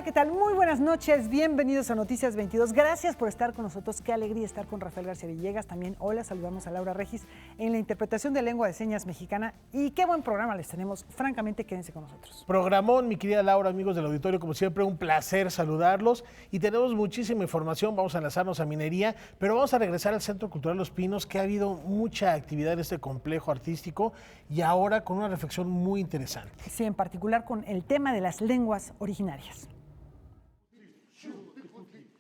Hola, ¿qué tal? Muy buenas noches, bienvenidos a Noticias 22. Gracias por estar con nosotros, qué alegría estar con Rafael García Villegas. También hola, saludamos a Laura Regis en la interpretación de lengua de señas mexicana. Y qué buen programa les tenemos, francamente, quédense con nosotros. Programón, mi querida Laura, amigos del auditorio, como siempre, un placer saludarlos. Y tenemos muchísima información, vamos a enlazarnos a minería, pero vamos a regresar al Centro Cultural Los Pinos, que ha habido mucha actividad en este complejo artístico y ahora con una reflexión muy interesante. Sí, en particular con el tema de las lenguas originarias.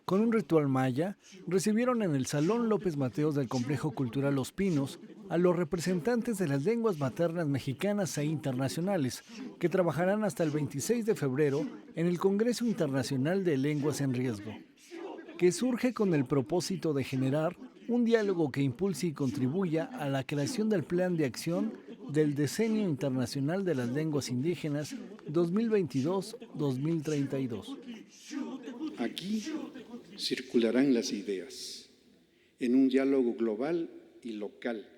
Con un ritual maya, recibieron en el Salón López Mateos del Complejo Cultural Los Pinos a los representantes de las lenguas maternas mexicanas e internacionales, que trabajarán hasta el 26 de febrero en el Congreso Internacional de Lenguas en Riesgo, que surge con el propósito de generar un diálogo que impulse y contribuya a la creación del Plan de Acción del Decenio Internacional de las Lenguas Indígenas 2022-2032. Aquí circularán las ideas en un diálogo global y local,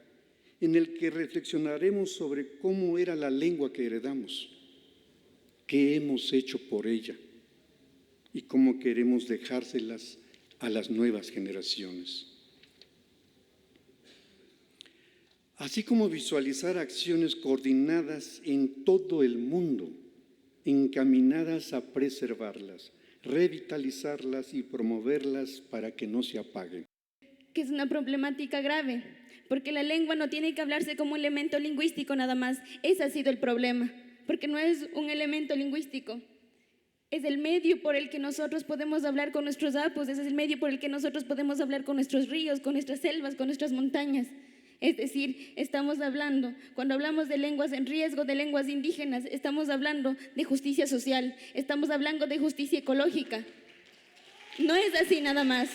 en el que reflexionaremos sobre cómo era la lengua que heredamos, qué hemos hecho por ella y cómo queremos dejárselas a las nuevas generaciones. Así como visualizar acciones coordinadas en todo el mundo, encaminadas a preservarlas, revitalizarlas y promoverlas para que no se apaguen. Que es una problemática grave, porque la lengua no tiene que hablarse como un elemento lingüístico nada más. Ese ha sido el problema, porque no es un elemento lingüístico. Es el medio por el que nosotros podemos hablar con nuestros apus, es el medio por el que nosotros podemos hablar con nuestros ríos, con nuestras selvas, con nuestras montañas. Es decir, estamos hablando, cuando hablamos de lenguas en riesgo, de lenguas indígenas, estamos hablando de justicia social, estamos hablando de justicia ecológica. No es así nada más.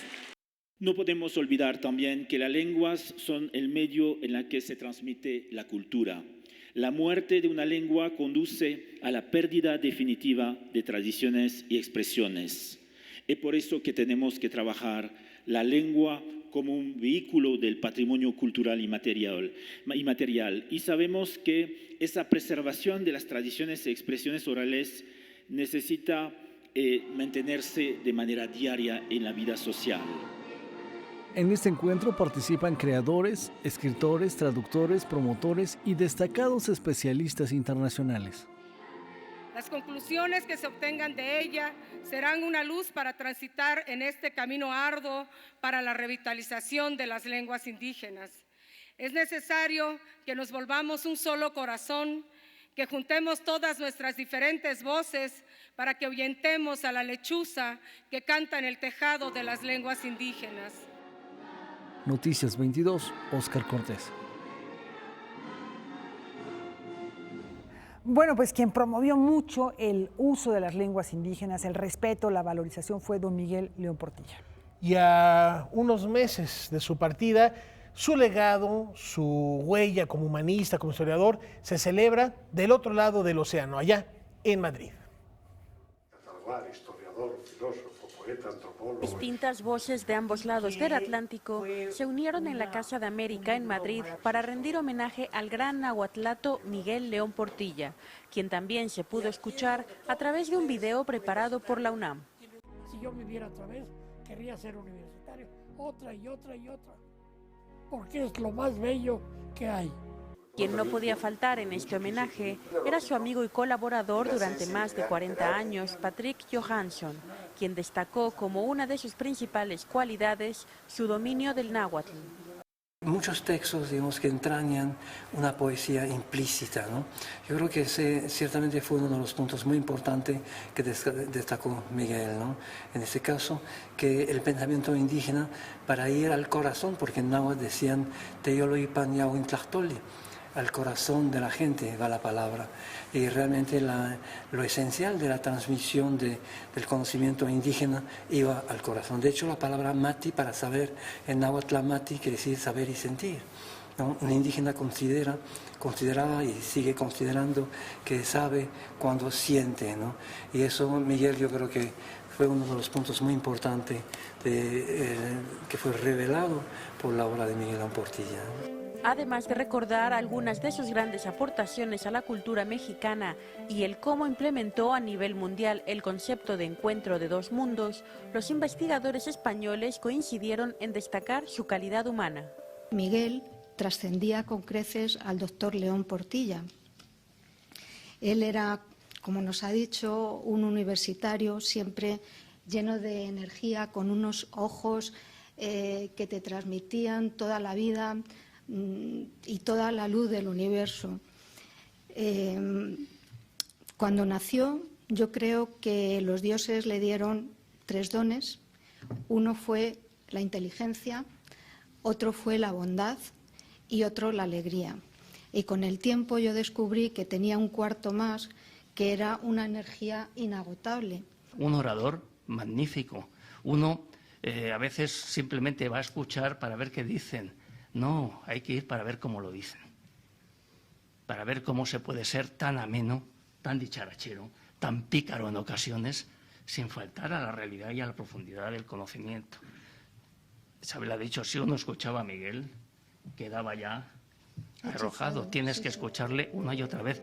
No podemos olvidar también que las lenguas son el medio en el que se transmite la cultura. La muerte de una lengua conduce a la pérdida definitiva de tradiciones y expresiones. Es por eso que tenemos que trabajar la lengua como un vehículo del patrimonio cultural y material. Y sabemos que esa preservación de las tradiciones y expresiones orales necesita mantenerse de manera diaria en la vida social. En este encuentro participan creadores, escritores, traductores, promotores y destacados especialistas internacionales. Las conclusiones que se obtengan de ella serán una luz para transitar en este camino arduo para la revitalización de las lenguas indígenas. Es necesario que nos volvamos un solo corazón, que juntemos todas nuestras diferentes voces para que ahuyentemos a la lechuza que canta en el tejado de las lenguas indígenas. Noticias 22, Óscar Cortés. Bueno, pues quien promovió mucho el uso de las lenguas indígenas, el respeto, la valorización fue don Miguel León Portilla. Y a unos meses de su partida, su legado, su huella como humanista, como historiador, se celebra del otro lado del océano, allá en Madrid. Historiador, filósofo, poeta, antropólogo. Distintas voces de ambos lados del Atlántico se unieron en la Casa de América en Madrid para rendir homenaje al gran nahuatlato Miguel León Portilla, quien también se pudo escuchar a través de un video preparado por la UNAM. Si yo viviera otra vez, querría ser universitario, otra y otra y otra, porque es lo más bello que hay. Quien no podía faltar en este homenaje era su amigo y colaborador durante más de 40 años, Patrick Johansson, quien destacó como una de sus principales cualidades su dominio del náhuatl. Muchos textos, digamos, que entrañan una poesía implícita, ¿no? Yo creo que ese ciertamente fue uno de los puntos muy importantes que destacó Miguel, ¿no? En este caso, que el pensamiento indígena para ir al corazón, porque en náhuatl decían Teyoloipan Yahuin Tlachtoli, al corazón de la gente va la palabra, y realmente lo esencial de la transmisión del conocimiento indígena iba al corazón. De hecho, la palabra mati, para saber, en náhuatl mati quiere decir saber y sentir, ¿no? Un indígena consideraba y sigue considerando que sabe cuando siente, ¿no? Y eso, Miguel, yo creo que fue uno de los puntos muy importantes que fue revelado por la obra de Miguel León Portilla. además de recordar algunas de sus grandes aportaciones a la cultura mexicana y el cómo implementó a nivel mundial el concepto de encuentro de dos mundos, los investigadores españoles coincidieron en destacar su calidad humana. Miguel trascendía con creces al doctor León Portilla. Él era, como nos ha dicho, un universitario siempre lleno de energía, con unos ojos que te transmitían toda la vida y toda la luz del universo. Cuando nació, yo creo que los dioses le dieron 3 dones. Uno fue la inteligencia, otro fue la bondad y otro la alegría. Y con el tiempo yo descubrí que tenía un cuarto más, que era una energía inagotable. Un orador magnífico. Uno a veces simplemente va a escuchar para ver qué dicen. No, hay que ir para ver cómo lo dicen. Para ver cómo se puede ser tan ameno, tan dicharachero, tan pícaro en ocasiones, sin faltar a la realidad y a la profundidad del conocimiento. Isabel ha dicho, si uno escuchaba a Miguel, quedaba ya arrojado. Tienes que escucharle una y otra vez.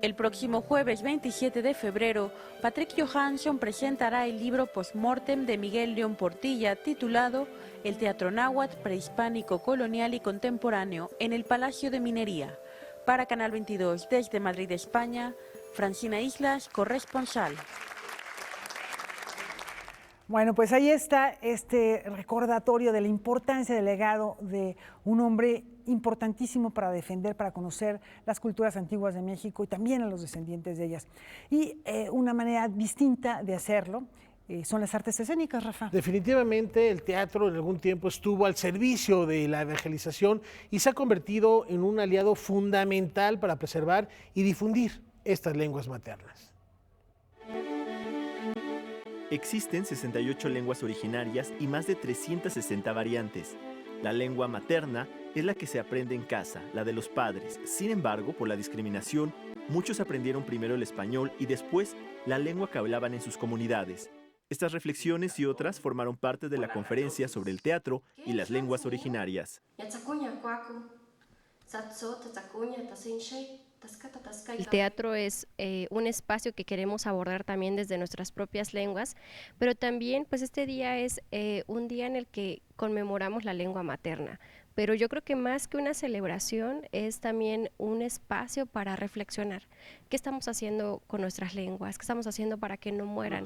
El próximo jueves 27 de febrero, Patrick Johansson presentará el libro Postmortem de Miguel León Portilla, titulado El Teatro Náhuatl Prehispánico, Colonial y Contemporáneo, en el Palacio de Minería. Para Canal 22, desde Madrid, España, Francina Islas, corresponsal. Bueno, pues ahí está este recordatorio de la importancia del legado de un hombre importantísimo para defender, para conocer las culturas antiguas de México y también a los descendientes de ellas. Y una manera distinta de hacerlo son las artes escénicas, Rafa. Definitivamente el teatro en algún tiempo estuvo al servicio de la evangelización y se ha convertido en un aliado fundamental para preservar y difundir estas lenguas maternas. Existen 68 lenguas originarias y más de 360 variantes. La lengua materna es la que se aprende en casa, la de los padres. Sin embargo, por la discriminación, muchos aprendieron primero el español y después la lengua que hablaban en sus comunidades. Estas reflexiones y otras formaron parte de la conferencia sobre el teatro y las lenguas originarias. El teatro es un espacio que queremos abordar también desde nuestras propias lenguas, pero también pues este día es un día en el que conmemoramos la lengua materna. Pero yo creo que más que una celebración es también un espacio para reflexionar. ¿Qué estamos haciendo con nuestras lenguas? ¿Qué estamos haciendo para que no mueran?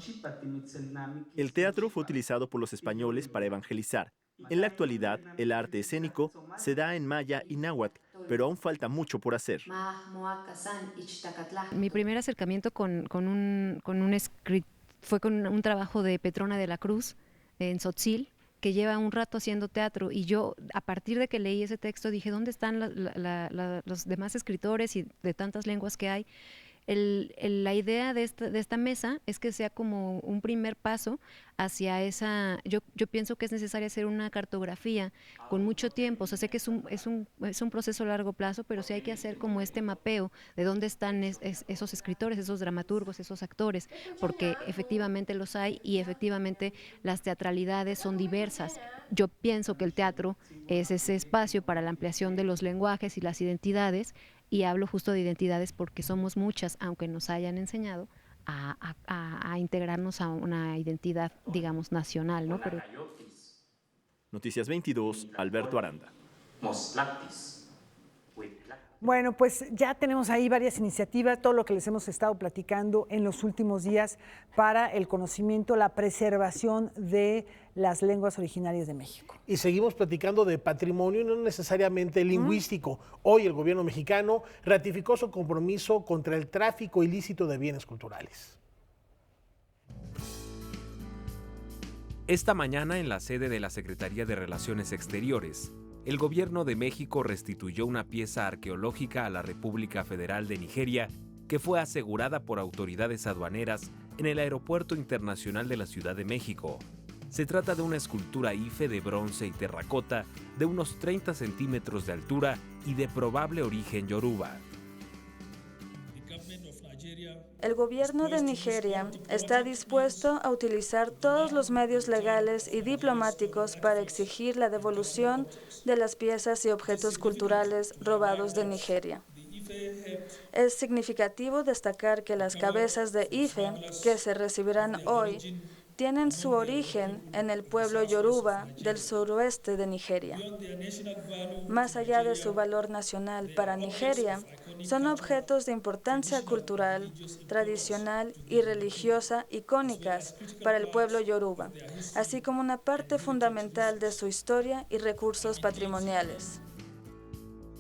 El teatro fue utilizado por los españoles para evangelizar. En la actualidad, el arte escénico se da en maya y náhuatl, pero aún falta mucho por hacer. Mi primer acercamiento con un script fue con un trabajo de Petrona de la Cruz en Tzotzil, que lleva un rato haciendo teatro, y yo a partir de que leí ese texto dije, ¿dónde están los demás escritores y de tantas lenguas que hay? La idea de esta mesa es que sea como un primer paso hacia esa. Yo pienso que es necesario hacer una cartografía con mucho tiempo. O sea, sé que es un proceso a largo plazo, pero sí hay que hacer como este mapeo de dónde están esos escritores, esos dramaturgos, esos actores, porque efectivamente los hay y efectivamente las teatralidades son diversas. Yo pienso que el teatro es ese espacio para la ampliación de los lenguajes y las identidades. Y hablo justo de identidades porque somos muchas, aunque nos hayan enseñado a integrarnos a una identidad, digamos, nacional, ¿no? Pero... Noticias 22, Alberto Aranda. Bueno, pues ya tenemos ahí varias iniciativas, todo lo que les hemos estado platicando en los últimos días para el conocimiento, la preservación de las lenguas originarias de México. Y seguimos platicando de patrimonio, no necesariamente lingüístico. Hoy el gobierno mexicano ratificó su compromiso contra el tráfico ilícito de bienes culturales. Esta mañana, en la sede de la Secretaría de Relaciones Exteriores, el gobierno de México restituyó una pieza arqueológica a la República Federal de Nigeria que fue asegurada por autoridades aduaneras en el Aeropuerto Internacional de la Ciudad de México. Se trata de una escultura ife de bronce y terracota de unos 30 centímetros de altura y de probable origen yoruba. El gobierno de Nigeria está dispuesto a utilizar todos los medios legales y diplomáticos para exigir la devolución de las piezas y objetos culturales robados de Nigeria. Es significativo destacar que las cabezas de Ife que se recibirán hoy tienen su origen en el pueblo Yoruba del suroeste de Nigeria. Más allá de su valor nacional para Nigeria, son objetos de importancia cultural, tradicional y religiosa icónicas para el pueblo Yoruba, así como una parte fundamental de su historia y recursos patrimoniales.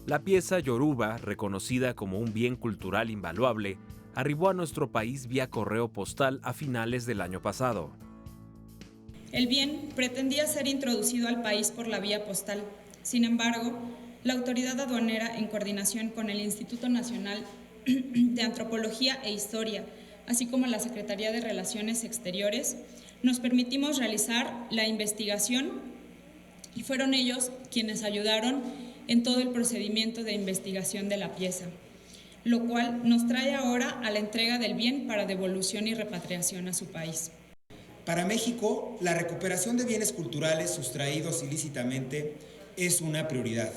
La pieza yoruba, reconocida como un bien cultural invaluable, arribó a nuestro país vía correo postal a finales del año pasado. El bien pretendía ser introducido al país por la vía postal. Sin embargo, la autoridad aduanera, en coordinación con el Instituto Nacional de Antropología e Historia, así como la Secretaría de Relaciones Exteriores, nos permitimos realizar la investigación y fueron ellos quienes ayudaron en todo el procedimiento de investigación de la pieza, lo cual nos trae ahora a la entrega del bien para devolución y repatriación a su país. Para México, la recuperación de bienes culturales sustraídos ilícitamente es una prioridad.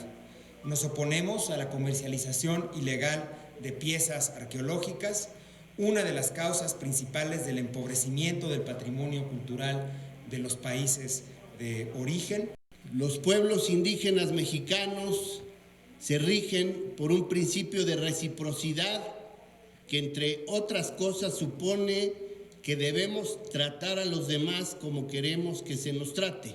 Nos oponemos a la comercialización ilegal de piezas arqueológicas, una de las causas principales del empobrecimiento del patrimonio cultural de los países de origen. Los pueblos indígenas mexicanos se rigen por un principio de reciprocidad que, entre otras cosas, supone que debemos tratar a los demás como queremos que se nos trate.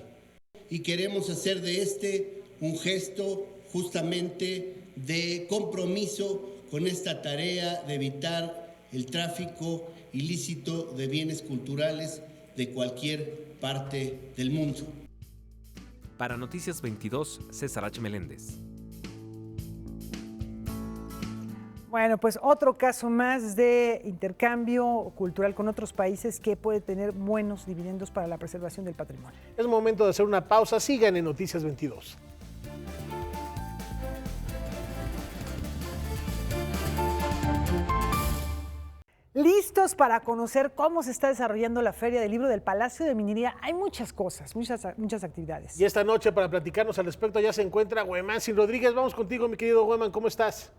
Y queremos hacer de este un gesto justamente de compromiso con esta tarea de evitar el tráfico ilícito de bienes culturales de cualquier parte del mundo. Para Noticias 22, César H. Meléndez. Bueno, pues otro caso más de intercambio cultural con otros países que puede tener buenos dividendos para la preservación del patrimonio. Es momento de hacer una pausa. Sigan en Noticias 22. ¿Listos para conocer cómo se está desarrollando la Feria del Libro del Palacio de Minería? Hay muchas cosas, muchas actividades. Y esta noche, para platicarnos al respecto, ya se encuentra Güemansi Rodríguez. Vamos contigo, mi querido Güeman, ¿cómo estás?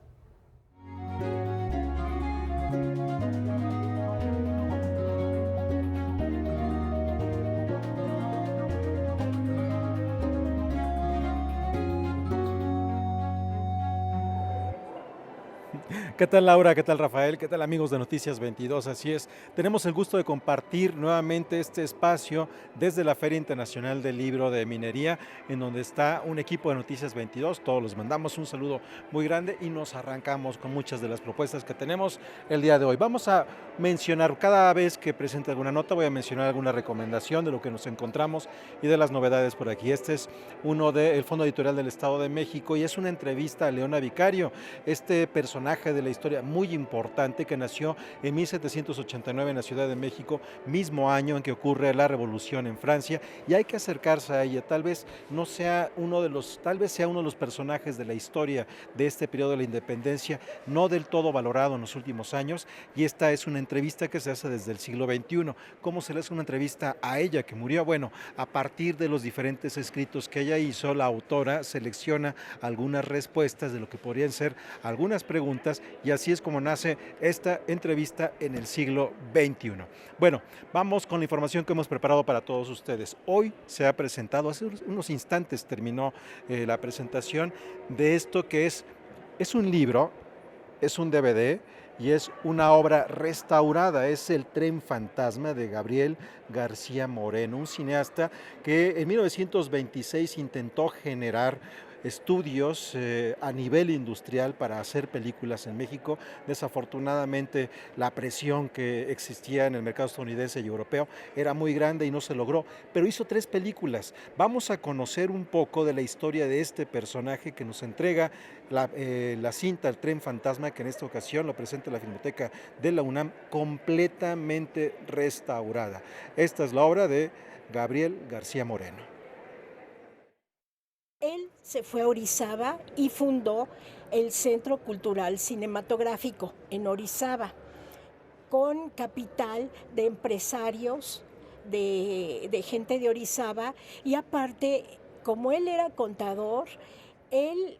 ¿Qué tal, Laura? ¿Qué tal, Rafael? ¿Qué tal, amigos de Noticias 22? Así es, tenemos el gusto de compartir nuevamente este espacio desde la Feria Internacional del Libro de Minería, en donde está un equipo de Noticias 22. Todos les mandamos un saludo muy grande y nos arrancamos con muchas de las propuestas que tenemos el día de hoy. Vamos a mencionar, cada vez que presente alguna nota, voy a mencionar alguna recomendación de lo que nos encontramos y de las novedades por aquí. Este es uno del Fondo Editorial del Estado de México y es una entrevista a Leona Vicario, este personaje de la historia muy importante que nació en 1789 en la Ciudad de México, mismo año en que ocurre la Revolución en Francia, y hay que acercarse a ella. Tal vez sea uno de los personajes de la historia de este periodo de la independencia, no del todo valorado en los últimos años, y esta es una entrevista que se hace desde el siglo XXI. ¿Cómo se le hace una entrevista a ella que murió? Bueno, a partir de los diferentes escritos que ella hizo, la autora selecciona algunas respuestas de lo que podrían ser algunas preguntas, y así es como nace esta entrevista en el siglo XXI. Bueno, vamos con la información que hemos preparado para todos ustedes. Hoy se ha presentado, hace unos instantes terminó la presentación de esto que es un libro, es un DVD y es una obra restaurada. Es El Tren Fantasma de Gabriel García Moreno, un cineasta que en 1926 intentó generar estudios a nivel industrial para hacer películas en México. Desafortunadamente, la presión que existía en el mercado estadounidense y europeo era muy grande y no se logró, pero hizo 3 películas. Vamos a conocer un poco de la historia de este personaje que nos entrega la cinta El Tren Fantasma, que en esta ocasión lo presenta la Filmoteca de la UNAM, completamente restaurada. Esta es la obra de Gabriel García Moreno. Él se fue a Orizaba y fundó el Centro Cultural Cinematográfico en Orizaba. con capital de empresarios, de gente de Orizaba, y aparte, como él era contador, él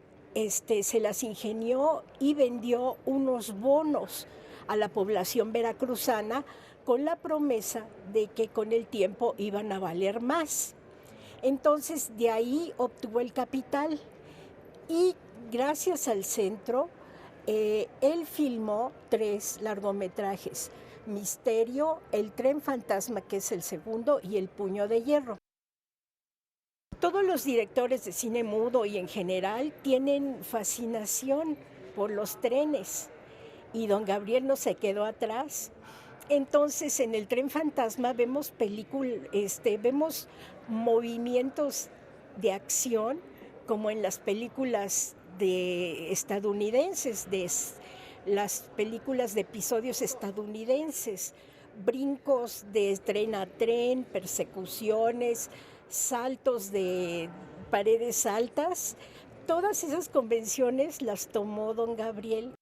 se las ingenió y vendió unos bonos a la población veracruzana con la promesa de que con el tiempo iban a valer más. Entonces, de ahí obtuvo el capital y gracias al centro, él filmó 3 largometrajes: Misterio, El tren fantasma, que es el segundo, y El puño de hierro. Todos los directores de cine mudo y en general tienen fascinación por los trenes y don Gabriel no se quedó atrás. Entonces, en El tren fantasma vemos vemos movimientos de acción como en las películas estadounidenses, las películas de episodios estadounidenses, brincos de tren a tren, persecuciones, saltos de paredes altas. Todas esas convenciones las tomó don Gabriel.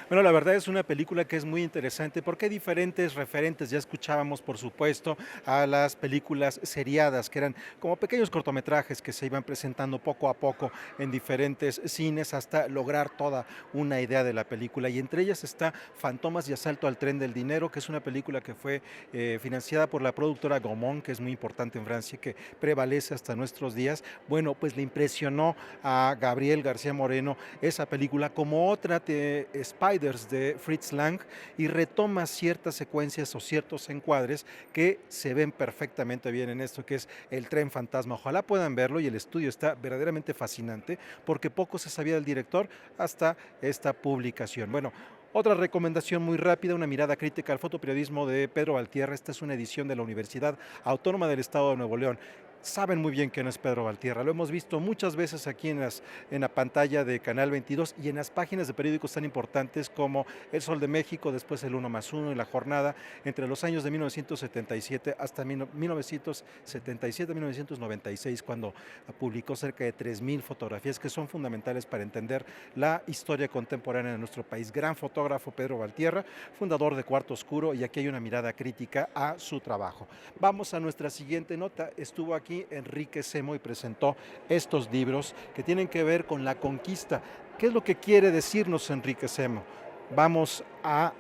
Bueno, la verdad es una película que es muy interesante porque hay diferentes referentes. Ya escuchábamos, por supuesto, a las películas seriadas, que eran como pequeños cortometrajes que se iban presentando poco a poco en diferentes cines hasta lograr toda una idea de la película. Y entre ellas está Fantomas y Asalto al Tren del Dinero, que es una película que fue financiada por la productora Gaumont, que es muy importante en Francia, que prevalece hasta nuestros días. Bueno, pues le impresionó a Gabriel García Moreno esa película, como otra de Spider de Fritz Lang, y retoma ciertas secuencias o ciertos encuadres que se ven perfectamente bien en esto que es El tren fantasma. Ojalá puedan verlo, y el estudio está verdaderamente fascinante porque poco se sabía del director hasta esta publicación. Bueno, otra recomendación muy rápida, una mirada crítica al fotoperiodismo de Pedro Valtierra. Esta es una edición de la Universidad Autónoma del Estado de Nuevo León. Saben muy bien quién es Pedro Valtierra, lo hemos visto muchas veces aquí en la pantalla de Canal 22 y en las páginas de periódicos tan importantes como El Sol de México, después el 1+1 y La Jornada, entre los años de 1977 hasta 1997-1996, cuando publicó cerca de 3,000 fotografías que son fundamentales para entender la historia contemporánea de nuestro país. Gran fotógrafo Pedro Valtierra, fundador de Cuarto Oscuro, y aquí hay una mirada crítica a su trabajo. Vamos a nuestra siguiente nota. Estuvo aquí Enrique Semo y presentó estos libros que tienen que ver con la conquista. ¿Qué es lo que quiere decirnos Enrique Semo? Vamos a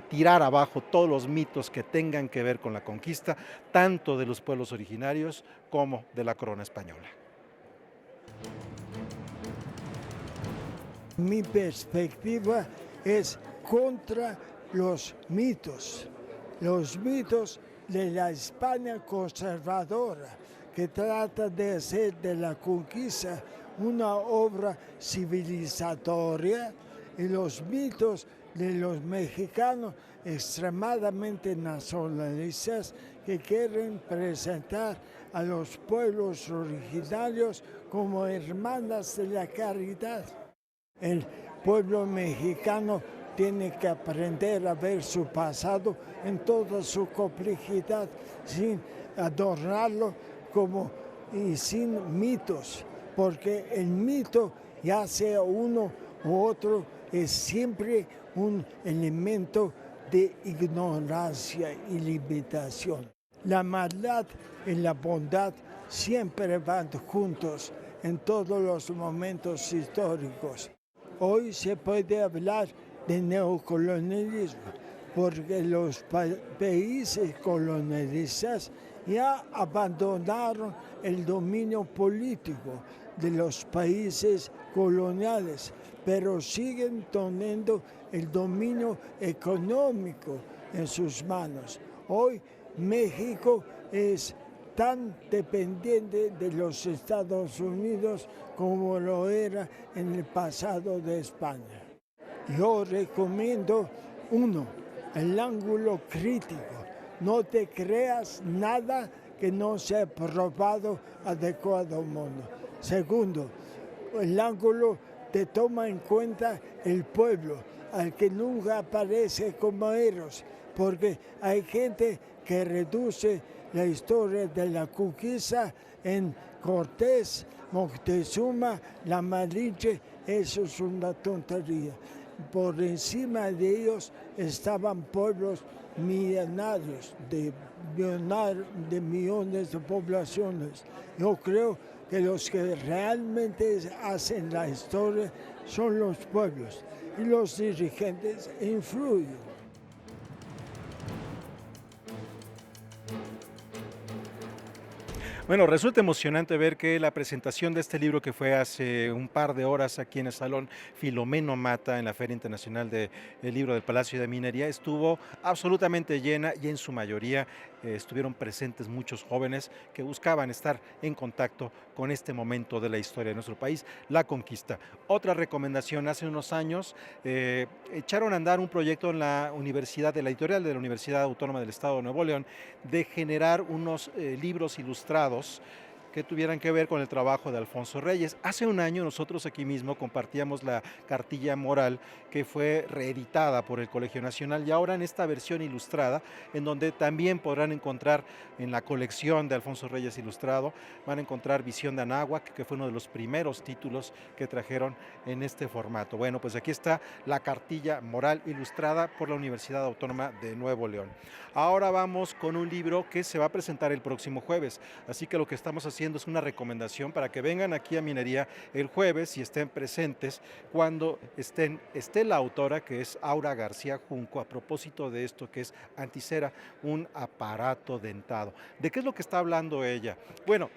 tirar abajo todos los mitos que tengan que ver con la conquista, tanto de los pueblos originarios como de la corona española. Mi perspectiva es contra los mitos de la España conservadora, que trata de hacer de la conquista una obra civilizatoria, y los mitos de los mexicanos extremadamente nacionalistas que quieren presentar a los pueblos originarios como hermanas de la caridad. El pueblo mexicano tiene que aprender a ver su pasado en toda su complejidad, sin adornarlo y sin mitos, porque el mito, ya sea uno u otro, es siempre un elemento de ignorancia y limitación. La maldad y la bondad siempre van juntos en todos los momentos históricos. Hoy se puede hablar de neocolonialismo, porque los países colonialistas ya abandonaron el dominio político de los países coloniales, pero siguen teniendo el dominio económico en sus manos. Hoy México es tan dependiente de los Estados Unidos como lo era en el pasado de España. Yo recomiendo, 1, el ángulo crítico. No te creas nada que no sea probado adecuadamente. 2, el ángulo te toma en cuenta el pueblo, al que nunca aparece como héroes, porque hay gente que reduce la historia de la conquista en Cortés, Moctezuma, la Malinche Eso es una tontería. Por encima de ellos estaban pueblos millonarios, de millones de poblaciones. Yo creo que los que realmente hacen la historia son los pueblos y los dirigentes influyen. Bueno, resulta emocionante ver que la presentación de este libro que fue hace un par de horas aquí en el Salón Filomeno Mata en la Feria Internacional del Libro del Palacio de Minería estuvo absolutamente llena y en su mayoría estuvieron presentes muchos jóvenes que buscaban estar en contacto con este momento de la historia de nuestro país, la conquista. Otra recomendación, hace unos años echaron a andar un proyecto en la universidad, de la editorial de la Universidad Autónoma del Estado de Nuevo León, de generar unos libros ilustrados que tuvieran que ver con el trabajo de Alfonso Reyes. Hace un año nosotros aquí mismo compartíamos la cartilla moral que fue reeditada por el Colegio Nacional y ahora en esta versión ilustrada, en donde también podrán encontrar en la colección de Alfonso Reyes Ilustrado, van a encontrar Visión de Anáhuac, que fue uno de los primeros títulos que trajeron en este formato. Bueno, pues aquí está la cartilla moral ilustrada por la Universidad Autónoma de Nuevo León. Ahora vamos con un libro que se va a presentar el próximo jueves, así que lo que estamos haciendo es una recomendación para que vengan aquí a Minería el jueves y estén presentes cuando esté la autora, que es Aura García Junco, a propósito de esto que es Anticera, un aparato dentado. ¿De qué es lo que está hablando ella? Bueno,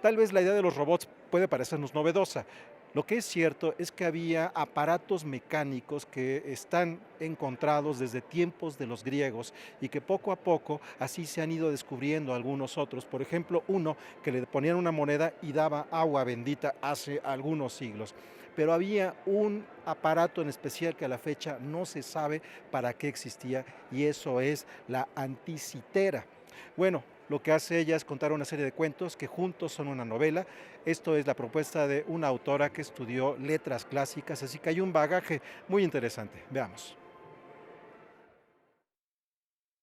tal vez la idea de los robots puede parecernos novedosa. Lo que es cierto es que había aparatos mecánicos que están encontrados desde tiempos de los griegos y que poco a poco así se han ido descubriendo algunos otros. Por ejemplo, uno que le ponían una moneda y daba agua bendita hace algunos siglos. Pero había un aparato en especial que a la fecha no se sabe para qué existía y eso es la anticitera. Bueno, lo que hace ella es contar una serie de cuentos que juntos son una novela. Esto es la propuesta de una autora que estudió letras clásicas, así que hay un bagaje muy interesante. Veamos.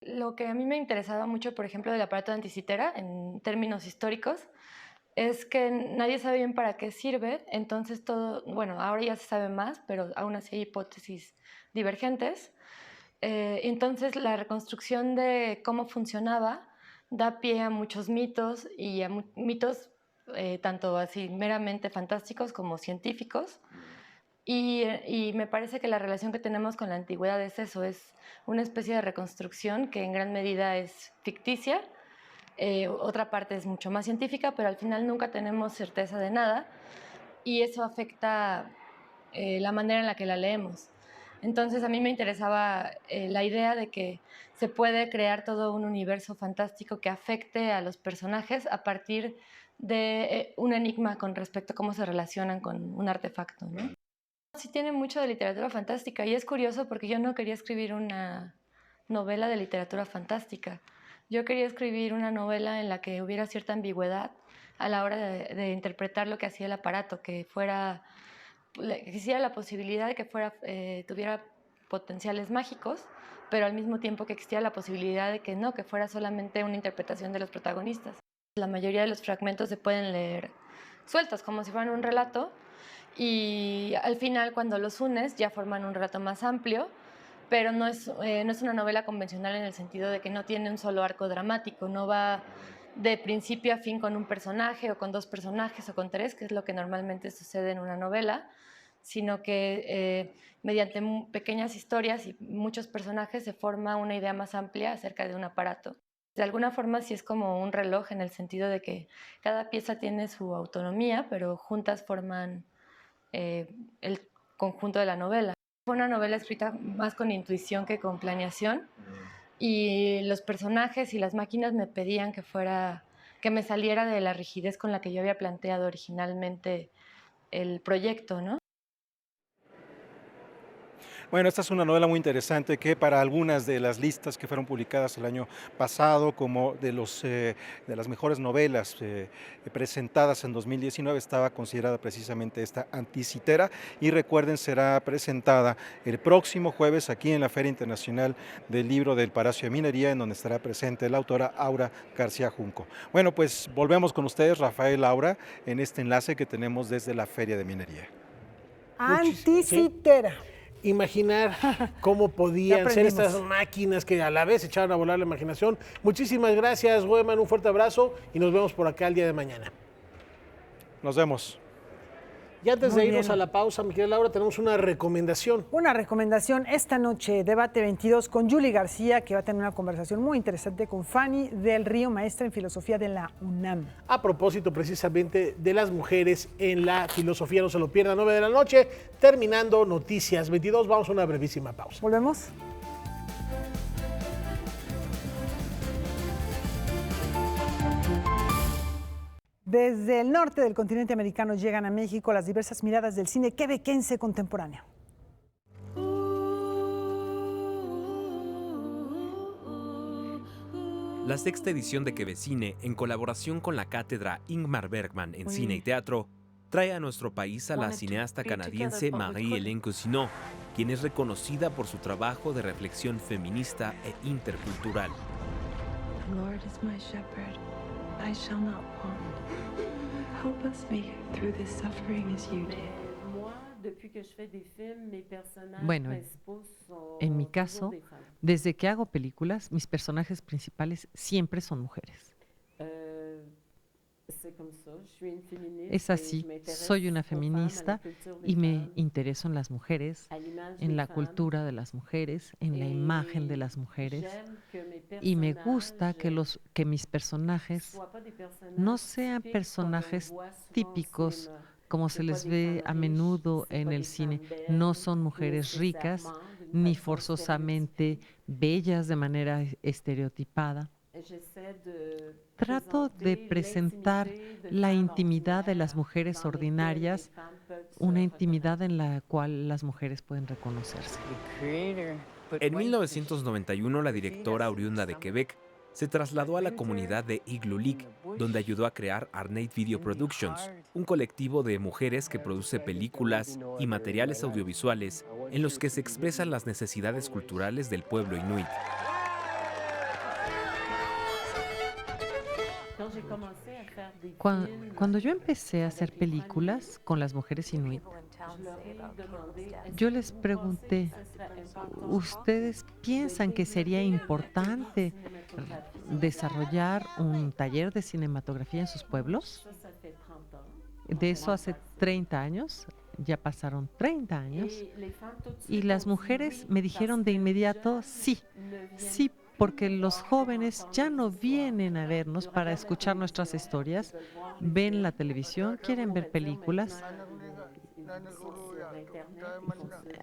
Lo que a mí me interesaba mucho, por ejemplo, del aparato de anticitera, en términos históricos, es que nadie sabe bien para qué sirve, entonces todo, bueno, ahora ya se sabe más, pero aún así hay hipótesis divergentes. Entonces la reconstrucción de cómo funcionaba da pie a muchos mitos y a mitos tanto así meramente fantásticos como científicos. Y me parece que la relación que tenemos con la antigüedad es eso, es una especie de reconstrucción que en gran medida es ficticia, otra parte es mucho más científica, pero al final nunca tenemos certeza de nada y eso afecta la manera en la que la leemos. Entonces a mí me interesaba la idea de que se puede crear todo un universo fantástico que afecte a los personajes a partir de un enigma con respecto a cómo se relacionan con un artefacto, ¿no? Sí tiene mucho de literatura fantástica y es curioso porque yo no quería escribir una novela de literatura fantástica. Yo quería escribir una novela en la que hubiera cierta ambigüedad a la hora de interpretar lo que hacía el aparato, que existiera la posibilidad de que tuviera potenciales mágicos, pero al mismo tiempo que existiera la posibilidad de que no, que fuera solamente una interpretación de los protagonistas. La mayoría de los fragmentos se pueden leer sueltos, como si fueran un relato, y al final cuando los unes ya forman un relato más amplio, pero no es una novela convencional en el sentido de que no tiene un solo arco dramático, no va de principio a fin con un personaje o con dos personajes o con tres, que es lo que normalmente sucede en una novela, sino que mediante pequeñas historias y muchos personajes se forma una idea más amplia acerca de un aparato. De alguna forma sí es como un reloj en el sentido de que cada pieza tiene su autonomía, pero juntas forman el conjunto de la novela. Fue una novela escrita más con intuición que con planeación y los personajes y las máquinas me pedían que me saliera de la rigidez con la que yo había planteado originalmente el proyecto, ¿no? Bueno, esta es una novela muy interesante que para algunas de las listas que fueron publicadas el año pasado como de las mejores novelas presentadas en 2019 estaba considerada precisamente esta Anticitera y recuerden será presentada el próximo jueves aquí en la Feria Internacional del Libro del Palacio de Minería en donde estará presente la autora Aura García Junco. Bueno, pues volvemos con ustedes, Rafael, Aura, en este enlace que tenemos desde la Feria de Minería. Anticitera. ¿sí? Imaginar cómo podían ser estas máquinas que a la vez echaban a volar la imaginación. Muchísimas gracias, Weman, un fuerte abrazo y nos vemos por acá el día de mañana. Nos vemos. Y antes Muy de irnos bien. a la pausa, mi querida Laura, tenemos una recomendación. Una recomendación esta noche, Debate 22 con Yuli García, que va a tener una conversación muy interesante con Fanny del Río, maestra en filosofía de la UNAM. A propósito precisamente de las mujeres en la filosofía, no se lo pierdan, 9 de la noche, terminando Noticias 22, vamos a una brevísima pausa. ¿Volvemos? Desde el norte del continente americano llegan a México las diversas miradas del cine quebequense contemporáneo. La sexta edición de Quebecine, en colaboración con la cátedra Ingmar Bergman en cine y teatro, trae a nuestro país a la cineasta canadiense Marie-Hélène Cousineau, quien es reconocida por su trabajo de reflexión feminista e intercultural. The Lord is my shepherd, I shall not want. Help us make it through this suffering as you did. Bueno, en mi caso, desde que hago películas, mis personajes principales siempre son mujeres. Es así, soy una feminista y me intereso en las mujeres, en la cultura de las mujeres, en la imagen de las mujeres, y me gusta que mis personajes no sean personajes típicos como se les ve a menudo en el cine. No son mujeres ricas ni forzosamente bellas de manera estereotipada. Trato de presentar la intimidad de las mujeres ordinarias, una intimidad en la cual las mujeres pueden reconocerse. En 1991, la directora oriunda de Quebec se trasladó a la comunidad de Igloolik, donde ayudó a crear Arnate Video Productions, un colectivo de mujeres que produce películas y materiales audiovisuales en los que se expresan las necesidades culturales del pueblo inuit. Cuando yo empecé a hacer películas con las mujeres inuit, yo les pregunté, ¿ustedes piensan que sería importante desarrollar un taller de cinematografía en sus pueblos? De eso hace 30 años, ya pasaron 30 años, y las mujeres me dijeron de inmediato, sí, porque los jóvenes ya no vienen a vernos para escuchar nuestras historias, ven la televisión, quieren ver películas.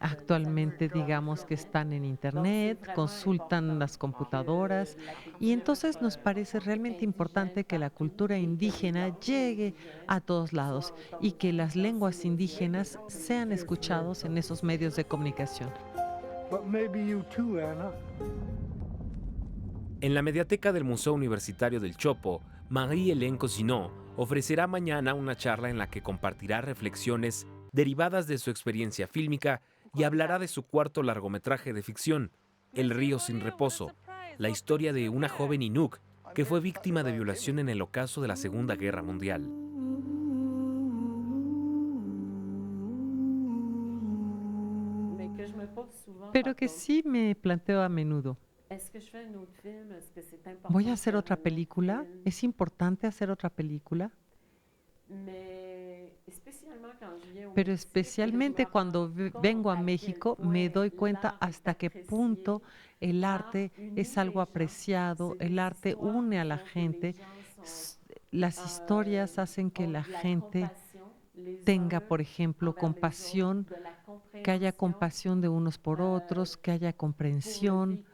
Actualmente digamos que están en internet, consultan las computadoras y entonces nos parece realmente importante que la cultura indígena llegue a todos lados y que las lenguas indígenas sean escuchados en esos medios de comunicación. En la mediateca del Museo Universitario del Chopo, Marie-Hélène Cousineau ofrecerá mañana una charla en la que compartirá reflexiones derivadas de su experiencia fílmica y hablará de su cuarto largometraje de ficción, El río sin reposo, la historia de una joven Inuk que fue víctima de violación en el ocaso de la Segunda Guerra Mundial. Pero que sí me planteo a menudo. ¿Voy a hacer otra película? ¿Es importante hacer otra película? Pero especialmente cuando vengo a México me doy cuenta hasta qué punto el arte es algo apreciado, el arte une a la gente, las historias hacen que la gente tenga, por ejemplo, compasión, que haya compasión de unos por otros, que haya comprensión,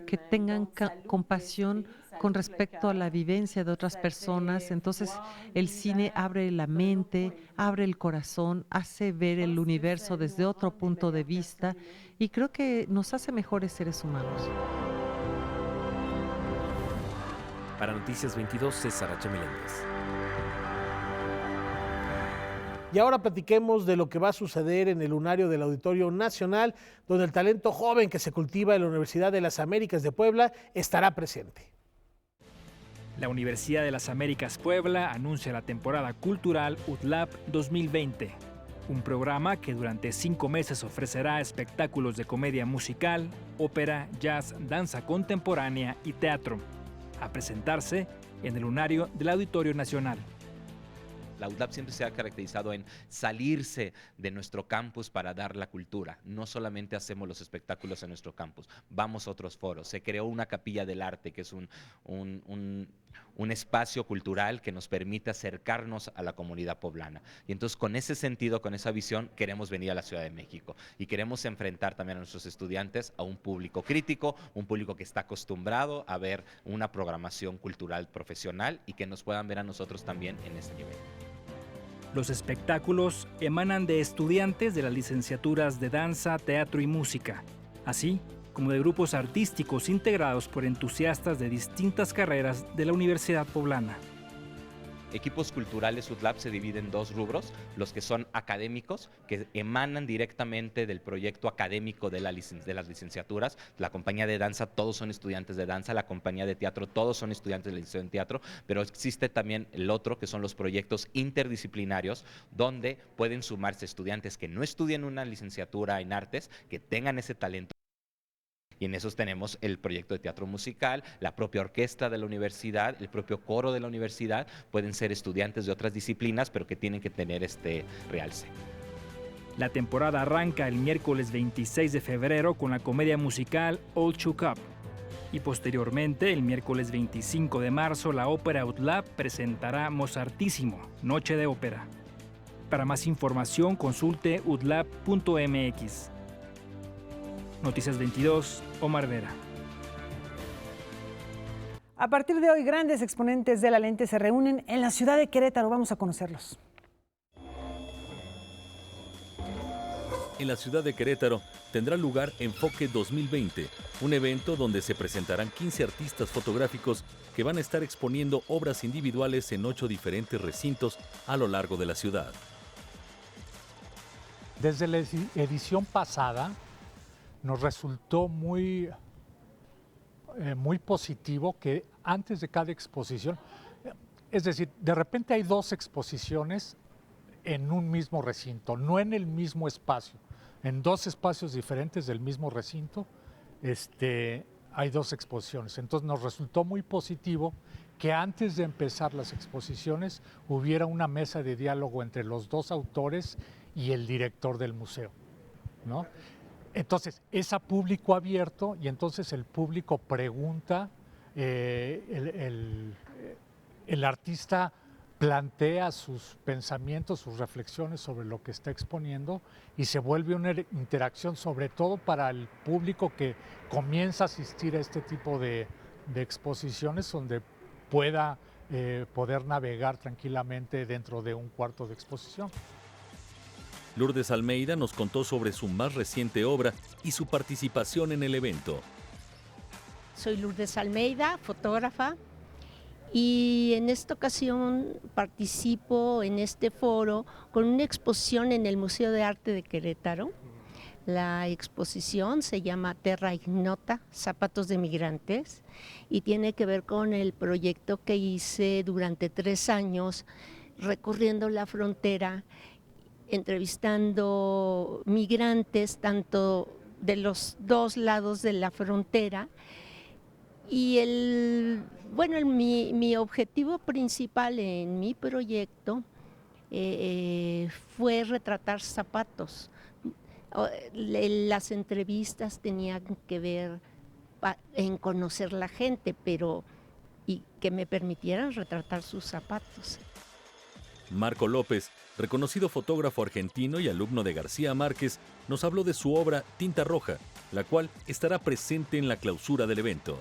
que tengan compasión con respecto a la vivencia de otras personas. Entonces el cine abre la mente, abre el corazón, hace ver el universo desde otro punto de vista y creo que nos hace mejores seres humanos. Para Noticias 22, César H. Meléndez. Y ahora platiquemos de lo que va a suceder en el lunario del Auditorio Nacional, donde el talento joven que se cultiva en la Universidad de las Américas de Puebla estará presente. La Universidad de las Américas Puebla anuncia la temporada cultural UTLAP 2020, un programa que durante 5 meses ofrecerá espectáculos de comedia musical, ópera, jazz, danza contemporánea y teatro, a presentarse en el Lunario del Auditorio Nacional. La UTLAP siempre se ha caracterizado en salirse de nuestro campus para dar la cultura. No solamente hacemos los espectáculos en nuestro campus, vamos a otros foros. Se creó una capilla del arte, que es un espacio cultural que nos permite acercarnos a la comunidad poblana. Y entonces, con ese sentido, con esa visión, queremos venir a la Ciudad de México. Y queremos enfrentar también a nuestros estudiantes a un público crítico, un público que está acostumbrado a ver una programación cultural profesional y que nos puedan ver a nosotros también en ese nivel. Los espectáculos emanan de estudiantes de las licenciaturas de danza, teatro y música, así como de grupos artísticos integrados por entusiastas de distintas carreras de la Universidad Poblana. Equipos culturales UTLAP se dividen en 2 rubros, los que son académicos, que emanan directamente del proyecto académico de las licenciaturas. La compañía de danza, todos son estudiantes de danza; la compañía de teatro, todos son estudiantes de la licenciatura en teatro, pero existe también el otro, que son los proyectos interdisciplinarios, donde pueden sumarse estudiantes que no estudien una licenciatura en artes, que tengan ese talento. Y en esos tenemos el proyecto de teatro musical, la propia orquesta de la universidad, el propio coro de la universidad. Pueden ser estudiantes de otras disciplinas, pero que tienen que tener este realce. La temporada arranca el miércoles 26 de febrero con la comedia musical All Shook Up. Y posteriormente, el miércoles 25 de marzo, la ópera UTLAP presentará Mozartísimo, Noche de Ópera. Para más información, consulte utlap.mx. Noticias 22, Omar Vera. A partir de hoy, grandes exponentes de la lente se reúnen en la ciudad de Querétaro. Vamos a conocerlos. En la ciudad de Querétaro tendrá lugar Enfoque 2020, un evento donde se presentarán 15 artistas fotográficos que van a estar exponiendo obras individuales en 8 diferentes recintos a lo largo de la ciudad. Desde la edición pasada, nos resultó muy positivo que antes de cada exposición, es decir, de repente hay 2 exposiciones en un mismo recinto, no en el mismo espacio, en 2 espacios diferentes del mismo recinto, hay 2 exposiciones. Entonces nos resultó muy positivo que antes de empezar las exposiciones hubiera una mesa de diálogo entre los 2 autores y el director del museo, ¿no? Entonces, es a público abierto y entonces el público pregunta, el artista plantea sus pensamientos, sus reflexiones sobre lo que está exponiendo y se vuelve una interacción, sobre todo para el público que comienza a asistir a este tipo de exposiciones, donde pueda poder navegar tranquilamente dentro de un cuarto de exposición. Lourdes Almeida nos contó sobre su más reciente obra y su participación en el evento. Soy Lourdes Almeida, fotógrafa, y en esta ocasión participo en este foro con una exposición en el Museo de Arte de Querétaro. La exposición se llama Terra Ignota, Zapatos de Migrantes, y tiene que ver con el proyecto que hice durante 3 años recorriendo la frontera, entrevistando migrantes tanto de los 2 lados de la frontera. Y mi objetivo principal en mi proyecto fue retratar zapatos. Las entrevistas tenían que ver en conocer la gente, y que me permitieran retratar sus zapatos. Marco López, reconocido fotógrafo argentino y alumno de García Márquez, nos habló de su obra Tinta Roja, la cual estará presente en la clausura del evento.